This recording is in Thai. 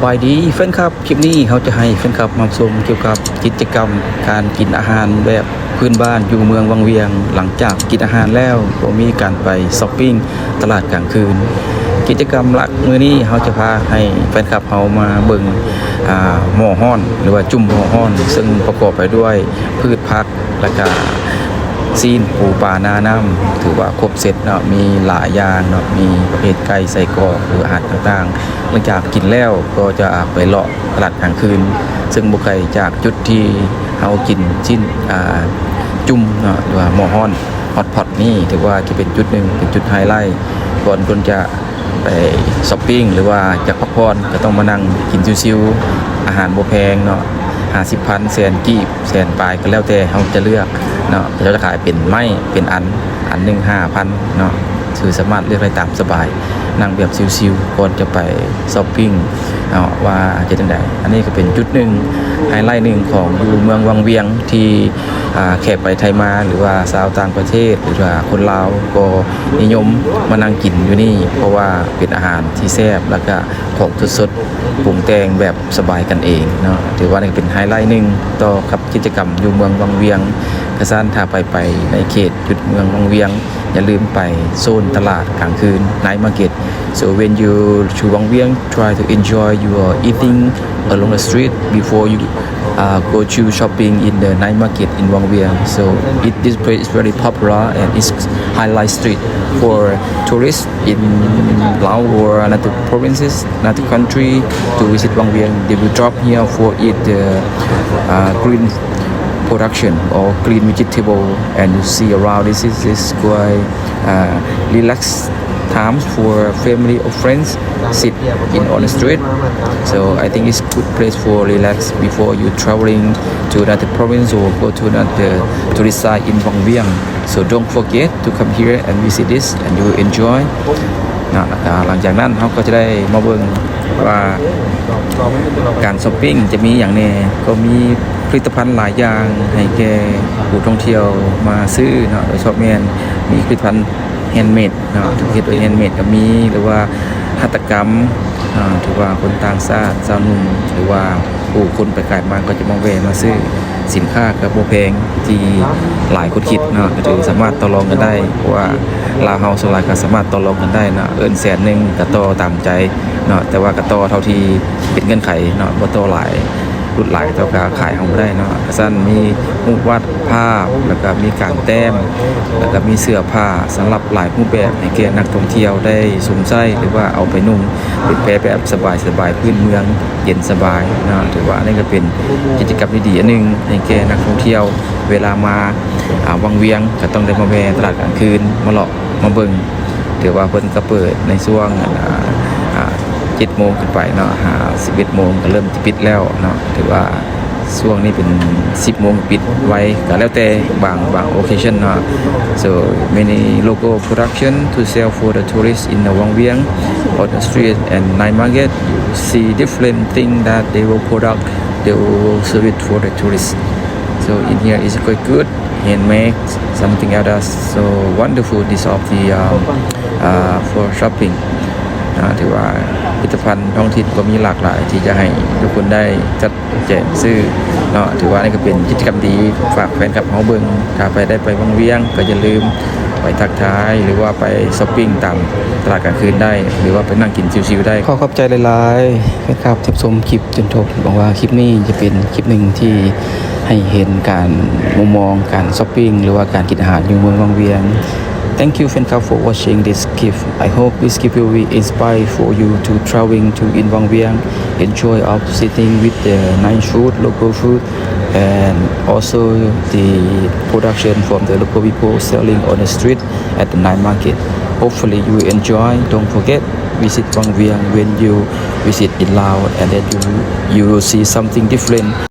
สวัสดีแฟนครับคลิปนี้เขาจะให้แฟนครับมาชมเกี่ยวกับกิจกรรมการกินอาหารแบบพื้นบ้านอยู่เมืองวังเวียงหลังจากกินอาหารแล้วก็มีการไปช้อปปิ้งตลาดกลางคืนกิจกรรมหลักมื้อนี้เขาจะพาให้แฟนคลับเขามาเบิ่งหม้อฮ้อนหรือว่าจุ่มหม้อฮ้อนซึ่งประกอบไปด้วยพืชผักและก็ซีนปูปลาหน้าน้ำถือว่าครบเสร็จเนาะมีหลายอย่างเนาะมีประเภทไก่ไส้กรอกหรืออาหารต่างๆหลังจากกินแล้วก็จะไปเลาะตลาดกลางคืนซึ่งบ่ไกลจากจุดที่เฮากินชิ้นจุ่มเนาะหรือว่าหม้อฮ้อนฮอตพอตนี่ถือว่าจะเป็นจุดหนึ่งเป็นจุดไฮไลท์ก่อนคนจะไปช้อปปิ้งหรือว่าจะพักผ่อนก็ต้องมานั่งกินชิวๆอาหารบ่แพงเนาะ50,000 แสนกีบแสนปลายก็แล้วแต่เฮาจะเลือกเนาะเขาจะขายเป็นไม้เป็นอันนึง 5,000 เนาะคือสามารถเลือกได้ตามสบายนั่งแบบชิวๆก่อนจะไปช้อปปิ้งเนาะว่าจะจังได๋อันนี้ก็เป็นจุดหนึ่งไฮไลท์หนึ่งของอยู่เมืองวังเวียงที่แขกไปไทยมาหรือว่าชาวต่างประเทศหรือว่าคนลาวก็นิยมมานั่งกินอยู่นี่เพราะว่าเป็นอาหารที่แซ่บแล้วก็ของสดๆปรุงแต่งแบบสบายกันเองเนาะถือว่านี่เป็นไฮไลท์หนึ่งต่อกับกิจกรรมอยู่เมืองวังเวียงกระซั่นถ้าไปในเขตจุดเมืองวังเวียงอย่าลืมไปโซนตลาดกลางคืน Night Market so when you to Wang Vieng try to enjoy your eating along the street before you go to shopping in the night market in Wang Vieng so this place is very popular and it's highlight street for tourists in Laos or another provinces another country to visit Wang Vieng they will drop here for eat the green production or green vegetable and you see around this is quite relaxed times for family or friends sit in on the street so I think it's good place for relax before you traveling to another province or go to another tourist site in Wang Vieng so don't forget to come here and visit this and you will enjoy หลังจากนั้นเราก็จะได้มาเบิ่งว่าการช้อปปิ้งจะมีอย่างแน่ก็มีผลิตภัณฑ์หลายอย่างให้แก่ผู้ท่องเที่ยวมาซื้อเนาะโดยเฉพาะแม่นมีผลิตภัณฑ์แฮนด์เมดเนาะเฮ็ดโดยแฮนด์เมดก็มีหรือว่าหัตถกรรมถือว่าคนต่างชาติชาวนุ่มหรือว่าผู้คนไปไกลมาก็จะมาแวะมาซื้อสินค้าก็บ่แพงที่หลายคนคิดเนาะก็ถือสามารถต่อรองกันได้เพราะว่าลาวเฮาส่วนหลายก็สามารถต่อรองกันได้เนาะเอิ้นแสนนึงก็ต่อตามใจเนาะแต่ว่าก็ต่อเท่าที่เป็นเงื่อนไขเนาะบ่ต่อหลายรุดหลายเท่ากับขายเฮาบ่ได้เนาะซั่นมีรูปวาดภาพแล้วก็มีการแต้มแล้วก็มีเสื้อผ้าสำหรับหลายรูปแบบให้แก่นักท่องเที่ยวได้สวมใส่หรือว่าเอาไปนุ่งเป็นแบบสบายๆพื้นเมืองเย็นสบายเนาะถือว่านี่ก็เป็นกิจกรรมดีๆอันนึงให้แก่นักท่องเที่ยวเวลามาวังเวียงก็ต้องได้มาแวะตลาดกลางคืนมาเลาะมาเบิ่งถือว่าเพิ่นก็เปิดในช่วง7 โมงขึ้นไปเนาะ11 โมงก็เริ่มปิดแล้วเนาะถือว่าช่วงนี้เป็น10 โมงปิดไว้ก็แล้วแต่บาง occasion เนาะ so many local production to sell for the tourists in the Wang Vieng on the street and night market you see different thing that they will product they will serve it for the tourists so in here is quite good handmade something else so wonderful this of the for shoppingถือว่าผลิตภัณฑ์ท้องถิ่นก็มีหลากหลายที่จะให้ทุกคนได้จัดแจกซื้อเนาะถือว่านี่ก็เป็นกิจกรรมดีฝากแฟนคลับเฮาเบิ่งถ้าได้ไปวังเวียงก็อย่าลืมไปทักทายหรือว่าไปช้อปปิ้งตามตลาดกลางคืนได้หรือว่าไปนั่งกินชิวๆได้ขอขอบใจหลายๆแฟนคลับที่ชมคลิปจนจบหวังว่าคลิปนี้จะเป็นคลิปนึงที่ให้เห็นการมุมมองการช้อปปิ้งหรือว่าการกินอาหารอยู่เมืองวังเวียงThank you fan club for watching this clip. I hope this clip will be inspired for you to traveling to in Wang Vieng, enjoy of sitting with the nice food, local food, and also the production from the local people selling on the street at the night market. Hopefully you enjoy. Don't forget visit Wang Vieng when you visit in Laos, and then you will see something different.